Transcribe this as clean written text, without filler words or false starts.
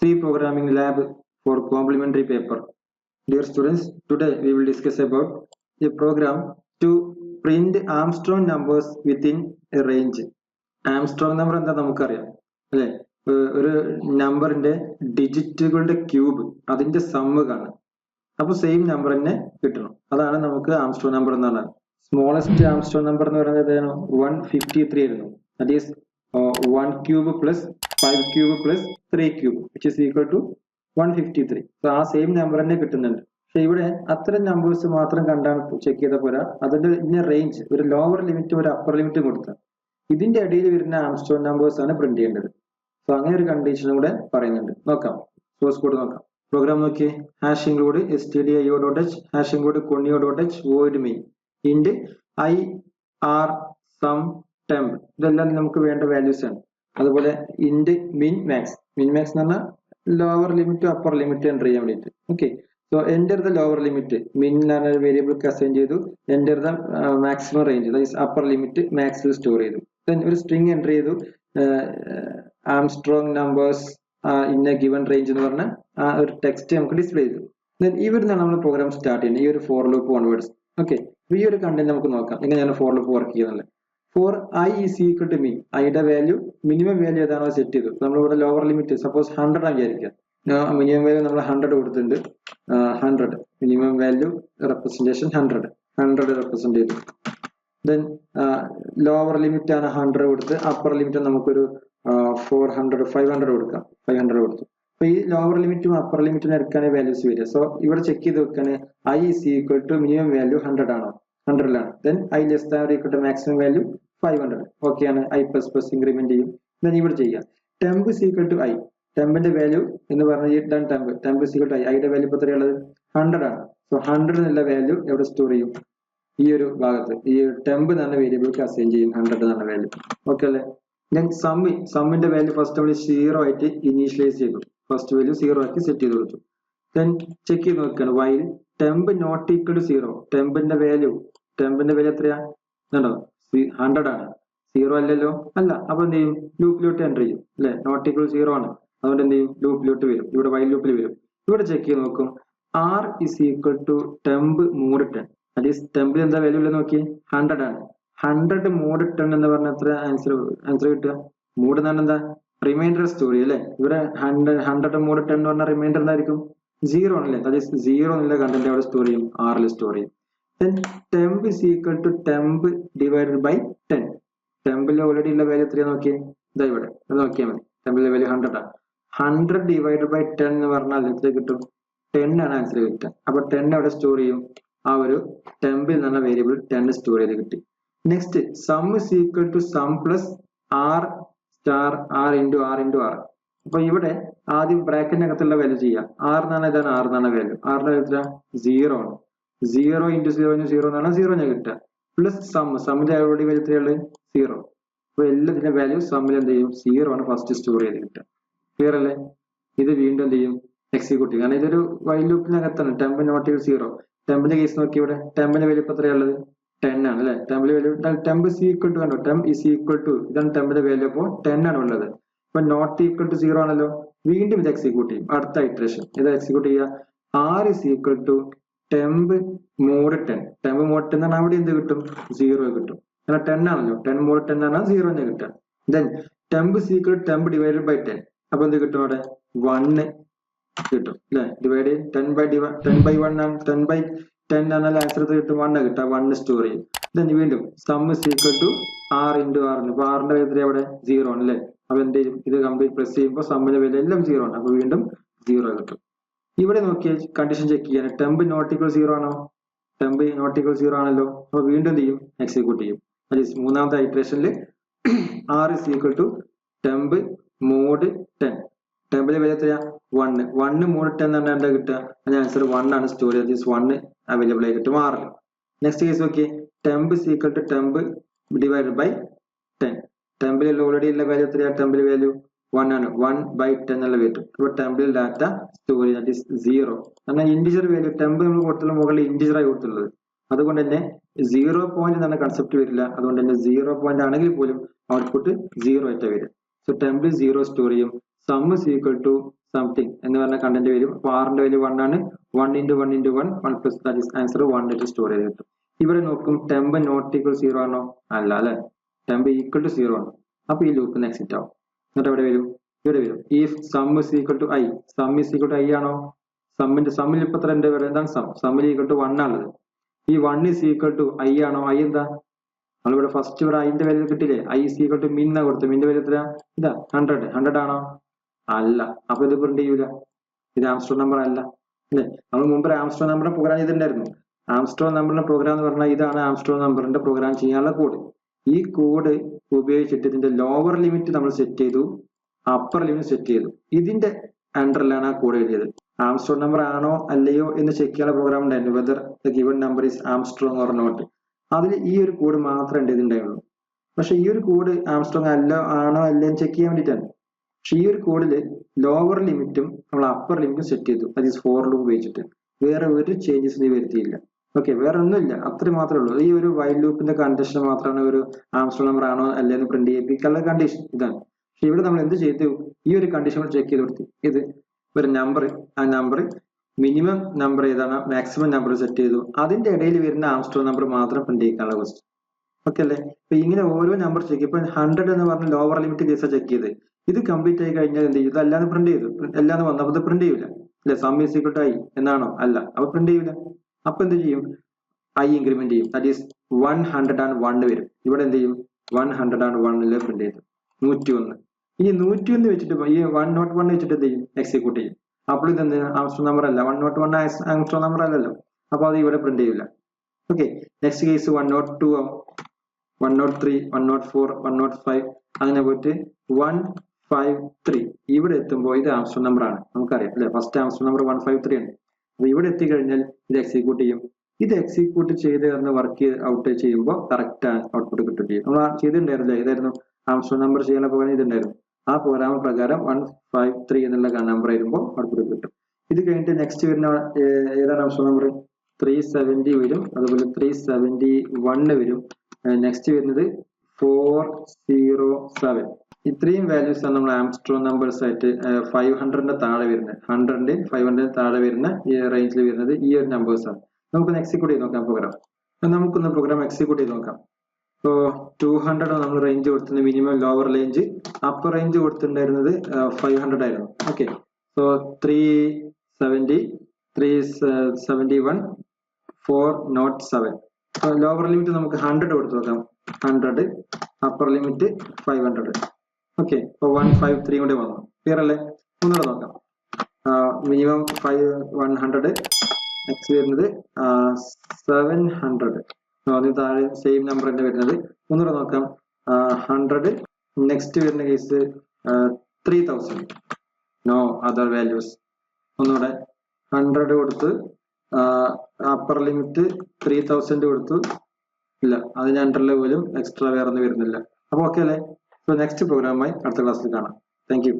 Pre-programming lab for complementary paper. Dear students, today we will discuss about a program to print Armstrong numbers within a range. Armstrong number എന്താ നമുക്കറിയാം അല്ലെ, ഒരു നമ്പറിന്റെ ഡിജിറ്റുകളുടെ cube അതിന്റെ sum കാണാം. അപ്പൊ same number തന്നെ കിട്ടണം. അതാണ് നമുക്ക് ആംസ്ട്രോങ് നമ്പർ എന്ന് പറഞ്ഞാൽ. സ്മോളസ്റ്റ് ആംസ്ട്രോങ് നമ്പർ എന്ന് പറയുന്നത് 153 ആയിരുന്നു. That is 1 cube plus 5 cube plus 3 cube which is equal to 153. So ആ സെയിം നമ്പർ തന്നെ കിട്ടുന്നുണ്ട്. പക്ഷെ ഇവിടെ അത്തരം നമ്പേഴ്സ് മാത്രം കണ്ടാണ് ചെക്ക് ചെയ്ത പോരാ, അതിന്റെ ഇന്ന റേഞ്ച്, ഒരു ലോവർ ലിമിറ്റും ഒരു അപ്പർ ലിമിറ്റും കൊടുത്താൽ ഇതിന്റെ അടിയിൽ വരുന്ന ആംസ്ട്രോങ് നമ്പേഴ്സ് ആണ് പ്രിന്റ് ചെയ്യേണ്ടത്. സോ അങ്ങനെ ഒരു കണ്ടീഷനും കൂടെ പറയുന്നുണ്ട്. നോക്കാം, സോഴ്സ് കോഡ് നോക്കാം. പ്രോഗ്രാം നോക്കി. Hash include stdio.h, hash include conio.h, void main, int I r sum temp, ഇതെല്ലാം നമുക്ക് വേണ്ട വാല്യൂസ് ആണ്. അതുപോലെ int min max, min max എന്ന് പറഞ്ഞാൽ lower limit upper limit enter ചെയ്യാൻ വേണ്ടിയിട്ട്. Okay, so enter the lower limit, min എന്ന് പറഞ്ഞ വേരിയബിൾക്ക് അസൈൻ ചെയ്തു. Enter the maximum range, that upper limit മാക്സിൽ സ്റ്റോർ ചെയ്തു. ദെൻ ഒരു സ്ട്രിങ് എൻ്റർ ചെയ്തു, Armstrong numbers in a given range എന്ന് പറഞ്ഞ ആ ഒരു ടെക്സ്റ്റ് നമുക്ക് ഡിസ്പ്ലേ ചെയ്തു. ഇവിടുന്നാണ് നമ്മൾ പ്രോഗ്രാം സ്റ്റാർട്ട് ചെയ്യുന്നത്, ഈ ഒരു ഫോർ ലൂപ്പ് ഓൺവേർഡ്സ്. ഓക്കെ, ഈ ഒരു കണ്ടന്റ് നമുക്ക് നോക്കാം എങ്ങനെയാണ് ഫോർ ലൂപ്പ് വർക്ക് ചെയ്യുന്നത്. For I is equal to min, ഐയുടെ വാല്യൂ മിനിമം വാല്യൂ ഏതാണോ സെറ്റ് ചെയ്തു. നമ്മളിവിടെ ലോവർ ലിമിറ്റ് സപ്പോസ് 100 ആയി വിചാരിക്കുക. മിനിമം വാല്യൂ നമ്മൾ 100 കൊടുത്തിട്ടുണ്ട്. 100 മിനിമം വാല്യൂ റെപ്രസെന്റേഷൻ 100 റെപ്രസെന്റ് ചെയ്തു. ദെൻ ലോവർ ലിമിറ്റ് ആണ് 100 കൊടുത്ത്, അപ്പർ ലിമിറ്റ് നമുക്കൊരു 400 500 കൊടുക്കാം. 500 കൊടുത്തു. അപ്പൊ ഈ ലോവർ ലിമിറ്റും അപ്പർ ലിമിറ്റും എടുക്കാനേ വാല്യൂസ് വരിക. സോ ഇവിടെ ചെക്ക് ചെയ്ത് വെക്കാന് I is equal to minimum value 100 ആണോ, 100ലാണ്. Then I less than or equal to maximum value 500. Okay ആണ്, ഐ പ്ലസ് പ്ലസ് ഇൻക്രിമെന്റ് ചെയ്യും. ദെൻ ഇവിടെ ചെയ്യാം temp is equal to I, ടെമ്പിന്റെ വാല്യൂ എന്ന് പറഞ്ഞാൽ temp is equal to I, ഐയുടെ വാല്യൂ ഇപ്പൊ എത്രയുള്ളത് 100 ആണ്. സോ 100 എന്നുള്ള വാല്യൂ എവിടെ സ്റ്റോർ ചെയ്യും, ഈ ഒരു ഭാഗത്ത് ഈ ടെമ്പ് എന്ന വേരിയബിൾക്ക് അസൈൻ ചെയ്യും 100 എന്ന വാല്യൂ. ഓക്കെ അല്ലേ. ദെൻ സമ്മിന്റെ വാല്യൂ ഫസ്റ്റ് നമ്മൾ 0 ആയിട്ട് ഇനീഷ്യലൈസ് ചെയ്തു, ഫസ്റ്റ് വാല്യൂ 0 ആക്കി സെറ്റ് ചെയ്ത് കൊടുത്തു. ദെൻ ചെക്ക് ചെയ്ത് നോക്കുകയാണ്, while temp not equal to 0, ടെമ്പിന്റെ വാല്യൂ എത്രയാ, 100 ആണ്. 0 അല്ലല്ലോ, അല്ല. അപ്പൊ എന്ത് ചെയ്യും, ലൂപ്പിലോട്ട് എൻ്റർ ചെയ്യും അല്ലെ, നോട്ട് ഈക്വൽ 0 ആണ്. അതുകൊണ്ട് എന്ത് ചെയ്യും, ലൂപ്പിലോട്ട് വരും, ഇവിടെ വൈൽ ലൂപ്പിൽ വരും. ഇവിടെ ചെക്ക് ചെയ്ത് നോക്കും, r is equal to temp mod 10, that is ടെമ്പിൽ എന്താ വാല്യൂ ഉള്ളത് നോക്കി, 100 ആണ്. 100 mod 10 എന്ന് പറഞ്ഞ എത്ര ആൻസർ കിട്ടുക. മോഡ് എന്ന് പറഞ്ഞാൽ എന്താ, റിമൈൻഡർ സ്റ്റോറി അല്ലെ. ഇവിടെ 100 mod 10 എന്ന് പറഞ്ഞ റിമൈൻഡർ എന്തായിരിക്കും, 0 ആണല്ലേ. ദാറ്റ് ഈസ് 0 എന്നുള്ള കണ്ടന്റ് അവിടെ സ്റ്റോർ ചെയ്യും, ആറിൽ സ്റ്റോർ ചെയ്യും. Then temp is equal to temp divided by 10. ടെമ്പിൽ ഓൾറെഡി ഉള്ള വാല്യൂ എത്രയാ നോക്കിയേ, ഇതാ ഇവിടെ നോക്കിയാൽ മതി. ടെമ്പിലെ വാല്യൂ 100 ആണ്. 100 ഡിവൈഡ് ബൈ 10 എന്ന് പറഞ്ഞാൽ എത്ര കിട്ടും, 10 ആണ് ആൻസർ കിട്ടുക. അപ്പൊ 10 അവിടെ സ്റ്റോർ ചെയ്യും, ആ ഒരു ടെമ്പിൽ എന്ന വേരിയബിൾ 10 സ്റ്റോർ ചെയ്ത് കിട്ടി. Next sum is equal to sum plus R star R into R. അപ്പൊ ഇവിടെ ആദ്യം ബ്രാക്കറ്റിനകത്തുള്ള വാല്യൂ ചെയ്യാം. ആർ എന്നാണ്, ഇതാണ് ആർ എന്നാണ് വാല്യൂ. ആറിന്റെ എത്ര 0 ആണ്. 0 ഇൻറ്റു 0 എന്നാണ് 0 ഞാൻ കിട്ടുക. പ്ലസ് സമ്മിന്റെ ഓൾറെഡി വാല്യൂ എത്രയുള്ളത് 0. അപ്പൊ എല്ലാത്തിന്റെ വാല്യൂ സമ്മിൽ എന്ത് ചെയ്യും, 0 ആണ് ഫസ്റ്റ് സ്റ്റോർ ചെയ്ത് കിട്ടുക. ക്ലിയർ അല്ലേ. ഇത് വീണ്ടും എന്ത് ചെയ്യും, എക്സിക്യൂട്ട് ചെയ്യും. കാരണം ഇതൊരു വൈൽ ലൂപ്പിനകത്താണ്. Temp not equal 0. ടെമ്പിന്റെ കേസ് നോക്കി, ഇവിടെ ടെമ്പിന്റെ വാല്യൂ ഇപ്പൊ എത്രയുള്ളത് 10 ആണ് അല്ലെ. ടെമ്പിന്റെ value temp is equal to കണ്ടോ, ടെമ്പ് ഇസ് ഈക്വൽ ടു, ഇതാണ് ടെമ്പിന്റെ വാല്യൂ. അപ്പോൾ 10 ആണ് ഉള്ളത്. അപ്പൊ നോട്ട് ഈക്വൽ ടു 0 ആണല്ലോ. വീണ്ടും ഇത് എക്സിക്യൂട്ട് ചെയ്യും, അടുത്ത ഇറ്ററേഷൻ ഇത് എക്സിക്യൂട്ട് ചെയ്യുക. R is equal to temp mod 10. Temp mod 10 ആണ്, അവിടെ എന്ത് കിട്ടും, 0 കിട്ടും. കാരണം 10 ആണല്ലോ. 10 മോഡ് 10 ആണ് 0 തന്നെ കിട്ടുക. Then temp is equal temp divided by 10. അപ്പൊ എന്ത് കിട്ടും, അവിടെ 1 കിട്ടും അല്ലെ. ഡിവൈഡ് 10 by 1 ആണ്. 10 by 10 എന്നാൽ ആൻസർ കിട്ടും 1 കിട്ടുക. 1 സ്റ്റോർ ചെയ്യും. ദെൻ വീണ്ടും sum is equal to R into R. അപ്പൊ ആറിന്റെ വാല്യൂ അവിടെ 0 ആണ് അല്ലെ. അപ്പൊ എന്ത് ചെയ്യും, ഇത് കംപ്ലീറ്റ് പ്രസ് ചെയ്യുമ്പോൾ സമ്മിന്റെ വാല്യൂ എല്ലാം 0 ആണ്. അപ്പൊ വീണ്ടും 0 കിട്ടും. ഇവിടെ നോക്കിയ കണ്ടീഷൻ ചെക്ക് ചെയ്യാൻ, ടെമ്പ് നോട്ട് ഈക്വൽ 0 ആണോ, ടെമ്പ് നോട്ട് ഈക്വൽ 0 ആണല്ലോ. അപ്പൊ വീണ്ടും എന്ത് ചെയ്യും, എക്സിക്യൂട്ട് ചെയ്യും. അത് മൂന്നാമത്തെ ഇറ്ററേഷനിൽ R is equal to temp mod 10. ടെമ്പിലെ വാല്യൂ എത്രയാ 1 മോഡ് 10 എന്ന് പറഞ്ഞാൽ എന്താ കിട്ടുക, അതിന്റെ ആൻസർ 1 ആണ് സ്റ്റോർ ചെയ്ത് 1 അവൈലബിൾ ആയി കിട്ടും 6. നെക്സ്റ്റ് കേസ് നോക്കി, temp is equal to temp divided by 10. ടെമ്പിൽ ഓൾറെഡി ഉള്ള വാല്യൂ എത്രയാ, ടെമ്പിൽ വാല്യൂ 1 ആണ്. 1 by 10 എന്നുള്ള വാല്യൂ. അപ്പൊ ടെമ്പിൽ ഡാറ്റ സ്റ്റോർ ചെയ്യുക, ദാറ്റ് ഈസ് 0. കാരണം ഇൻഡിജർ വാല്യൂ ടെമ്പ് നമ്മൾ കൊടുത്തുള്ള മുകളിൽ ഇൻഡിജർ ആയി കൊടുത്തുള്ളത്. അതുകൊണ്ട് തന്നെ 0 പോയിന്റ് എന്ന കൺസെപ്റ്റ് വരില്ല. അതുകൊണ്ട് തന്നെ 0 പോയിന്റ് ആണെങ്കിൽ പോലും ഔട്ട്പുട്ട് 0 ആയിട്ട് വരും. സോ ടെമ്പിൽ 0 സ്റ്റോർ ചെയ്യും. Sum is equal to something എന്ന് പറഞ്ഞ കണ്ടന്റ് വരും. അപ്പൊ ആറിന്റെ വാല്യൂ 1 ആണ്. 1 into 1 into 1 1 plus that is answer 1 ആയിട്ട് സ്റ്റോർ ചെയ്ത് കിട്ടും. ഇവിടെ നോക്കും temp not equal 0 ആണോ? അല്ല അല്ലെ, temp equal to 0 ആണ്. അപ്പൊ ഈ ലൂപ്പ് എക്സിറ്റ് ആവും. എന്നിട്ട് എവിടെ വരും? ഇവിടെ വരും. if sum is equal to i, sum is equal to i ആണോ? സമ്മിൽ ഇപ്പൊ എത്ര ഉണ്ട്? എന്താണ് സം? സമ്മിൽ ഈക്വൽ ടു 1 ആണുള്ളത്. ഈ 1 is equal to i ആണോ? i എന്താ? നമ്മളിവിടെ ഫസ്റ്റ് ഇവിടെ ഐന്റെ വാല്യൂ കിട്ടില്ലേ? i is equal to min കൊടുത്തു. മിന്റെ വാല്യൂ എത്ര? ഇതാ 100 ആണോ? അല്ല. അപ്പൊ ഇത് പ്രിന്റ് ചെയ്യൂല. ഇത് ആംസ്ട്രോങ് നമ്പർ അല്ല അല്ലെ? നമ്മൾ മുമ്പ് ആംസ്ട്രോങ് നമ്പറിനെ പ്രോഗ്രാം ചെയ്തിട്ടുണ്ടായിരുന്നു. ആംസ്ട്രോങ് നമ്പറിന്റെ പ്രോഗ്രാം എന്ന് പറഞ്ഞാൽ ഇതാണ് ആംസ്ട്രോങ് നമ്പറിന്റെ പ്രോഗ്രാം ചെയ്യാനുള്ള കോഡ്. ഈ കോഡ് ഉപയോഗിച്ചിട്ട് ഇതിന്റെ ലോവർ ലിമിറ്റ് നമ്മൾ സെറ്റ് ചെയ്തു, അപ്പർ ലിമിറ്റ് സെറ്റ് ചെയ്തു. ഇതിന്റെ അണ്ടറിലാണ് ആ കോഡ് എഴുതിയത്. ആംസ്ട്രോങ് നമ്പർ ആണോ അല്ലയോ എന്ന് ചെക്ക് ചെയ്യാനുള്ള പ്രോഗ്രാം ഉണ്ടായിരുന്നു. Whether the given number is Armstrong or not. അതിൽ ഈ ഒരു കോഡ് മാത്രമേ എൻ്റെ ഇതുണ്ടായുള്ളൂ. പക്ഷെ ഈ ഒരു കോഡ് ആംസ്ട്രോങ് ആണോ അല്ലയോ എന്ന് ചെക്ക് ചെയ്യാൻ വേണ്ടിയിട്ടാണ്. പക്ഷെ ഈ ഒരു കോഡില് ലോവർ ലിമിറ്റും നമ്മൾ അപ്പർ ലിമിറ്റും സെറ്റ് ചെയ്തു. അത് ഈസ് ഫോർ ലൂപ്പ് ഉപയോഗിച്ചിട്ട്. വേറെ ഒരു ചേഞ്ചസ് നീ വരുത്തിയില്ല. ഓക്കെ, വേറെ ഒന്നുമില്ല. അത്ര മാത്രമേ ഉള്ളൂ. ഈ ഒരു വൈൽ ലൂപ്പിന്റെ കണ്ടീഷൻ മാത്രമാണ് ഒരു ആംസ്ട്രോങ് നമ്പർ ആണോ അല്ലെന്ന് പ്രിന്റ് ചെയ്യിപ്പിക്കാനുള്ള കണ്ടീഷൻ ഇതാണ്. പക്ഷെ ഇവിടെ നമ്മൾ എന്ത് ചെയ്തു? ഈ ഒരു കണ്ടീഷൻ ചെക്ക് ചെയ്ത് കൊടുത്തു. ഇത് ഒരു നമ്പർ, ആ നമ്പർ മിനിമം നമ്പർ ഏതാണ്, മാക്സിമം നമ്പർ സെറ്റ് ചെയ്തു. അതിന്റെ ഇടയിൽ വരുന്ന ആംസ്ട്രോങ് നമ്പർ മാത്രം പ്രിന്റ് ചെയ്യിക്കാനുള്ള ക്വസ്റ്റ്യൻ. ഓക്കെ അല്ലേ? അപ്പൊ ഇങ്ങനെ ഓരോ നമ്പർ ചെക്ക്. ഇപ്പൊ 100 എന്ന് പറഞ്ഞ ലോവർ ലിമിറ്റ് കേസ് ചെക്ക് ചെയ്ത് ഇത് കംപ്ലീറ്റ് ആയി കഴിഞ്ഞാൽ എന്ത് ചെയ്യും? ഇതല്ലാന്ന് പ്രിന്റ് ചെയ്തു. എല്ലാന്ന് വന്നപ്പോൾ ഇത് പ്രിന്റ് ചെയ്യൂല അല്ലെ? Sum is equal to i എന്നാണോ? അല്ല. അപ്പൊ പ്രിന്റ് ചെയ്യൂല. അപ്പൊ എന്ത് ചെയ്യും? i ഇൻക്രിമെന്റ് ചെയ്യും. ദാറ്റ് ഈസ് 101 വരും. ഇവിടെ എന്ത് ചെയ്യും? 101 പ്രിന്റ് ചെയ്തു. 101. ഇനി 101 വെച്ചിട്ട് ഈ 101 വെച്ചിട്ട് എന്ത് ചെയ്യും? എക്സിക്യൂട്ട് ചെയ്യും. അപ്പോൾ ഇതെന്ത് ആംസ്ട്രോങ് നമ്പർ അല്ല, 101 ആംസ്ട്രോങ് നമ്പർ അല്ലല്ലോ. അപ്പൊ അത് ഇവിടെ പ്രിന്റ് ചെയ്യൂല. ഓക്കെ, നെക്സ്റ്റ് കേസ് 102 ആവും, 103, 104, 105 അങ്ങനെ പോയിട്ട് 153. ഇവിടെ എത്തുമ്പോൾ ഇത് ആംസ്ട്രോങ് നമ്പർ ആണ്, നമുക്കറിയാം അല്ലെ? ഫസ്റ്റ് ആംസ്ട്രോങ് നമ്പർ 153 ആണ്. അപ്പൊ ഇവിടെ എത്തിക്കഴിഞ്ഞാൽ ഇത് എക്സിക്യൂട്ട് ചെയ്യും. ഇത് എക്സിക്യൂട്ട് ചെയ്ത് വർക്ക് ഔട്ട് ചെയ്യുമ്പോൾ കറക്റ്റ് ഔട്ട്പുട്ട് കിട്ടും ചെയ്യും. നമ്മൾ ചെയ്തിട്ടുണ്ടായിരുന്നില്ലേ? ഏതായിരുന്നു ആംസ്ട്രോങ് നമ്പർ ചെയ്യാനുള്ള പ്രോഗ്രാം ചെയ്തിട്ടുണ്ടായിരുന്നു. ആ പ്രോഗ്രാം പ്രകാരം 153 എന്നുള്ള നമ്പർ വരുമ്പോൾ ഔട്ട്പുട്ട് കിട്ടും. ഇത് കഴിഞ്ഞിട്ട് നെക്സ്റ്റ് വരുന്ന ഏതാണ് ആംസ്ട്രോങ് നമ്പർ? 370 വരും. അതുപോലെ 371 വരും. നെക്സ്റ്റ് വരുന്നത് 407. ഇത്രയും വാല്യൂസ് ആണ് നമ്മൾ ആംസ്ട്രോങ് നമ്പേഴ്സ് ആയിട്ട് 500ന്റെ താഴെ വരുന്നത്. 100 500 താഴെ വരുന്ന ഈ റേഞ്ചിൽ വരുന്നത് ഈ ഒരു നമ്പേഴ്സ് ആണ്. നമുക്കൊന്ന് എക്സിക്യൂട്ട് ചെയ്ത് നോക്കാം പ്രോഗ്രാം. നമുക്കൊന്ന് പ്രോഗ്രാം എക്സിക്യൂട്ട് ചെയ്ത് നോക്കാം. ഇപ്പോ 200 നമ്മൾ റേഞ്ച് കൊടുത്തിരുന്നത് minimum, lower range, upper range കൊടുത്തിട്ടുണ്ടായിരുന്നത് 500 ആയിരുന്നു. Okay, so 370, 371, 407. ലോവർ ലിമിറ്റ് നമുക്ക് 100 കൊടുത്തു നോക്കാം. 100, അപ്പർ ലിമിറ്റ് 500. ഓക്കെ, ഇപ്പൊ 153 കൂടെ വന്നു. ക്ലിയർ അല്ലേ? ഒന്നുകൂടെ നോക്കാം. മിനിമം 100, നെക്സ്റ്റ് വരുന്നത് 700. അതിന് താഴെ സെയിം നമ്പർ തന്നെ വരുന്നത്. ഒന്നുകൂടെ നോക്കാം. 100, നെക്സ്റ്റ് വരുന്ന കേസ് 3000. No other values. ഒന്നുകൂടെ 100 കൊടുത്ത് അപ്പർ ലിമിറ്റ് 3000 കൊടുത്തു. ഇല്ല, അതിന് അണ്ടറിൽ പോലും എക്സ്ട്രാ വേറെ ഒന്നും വരുന്നില്ല. അപ്പൊ ഓക്കെ അല്ലേ? സോ നെക്സ്റ്റ് പ്രോഗ്രാമായി അടുത്ത ക്ലാസ്സിൽ കാണാം. Thank you.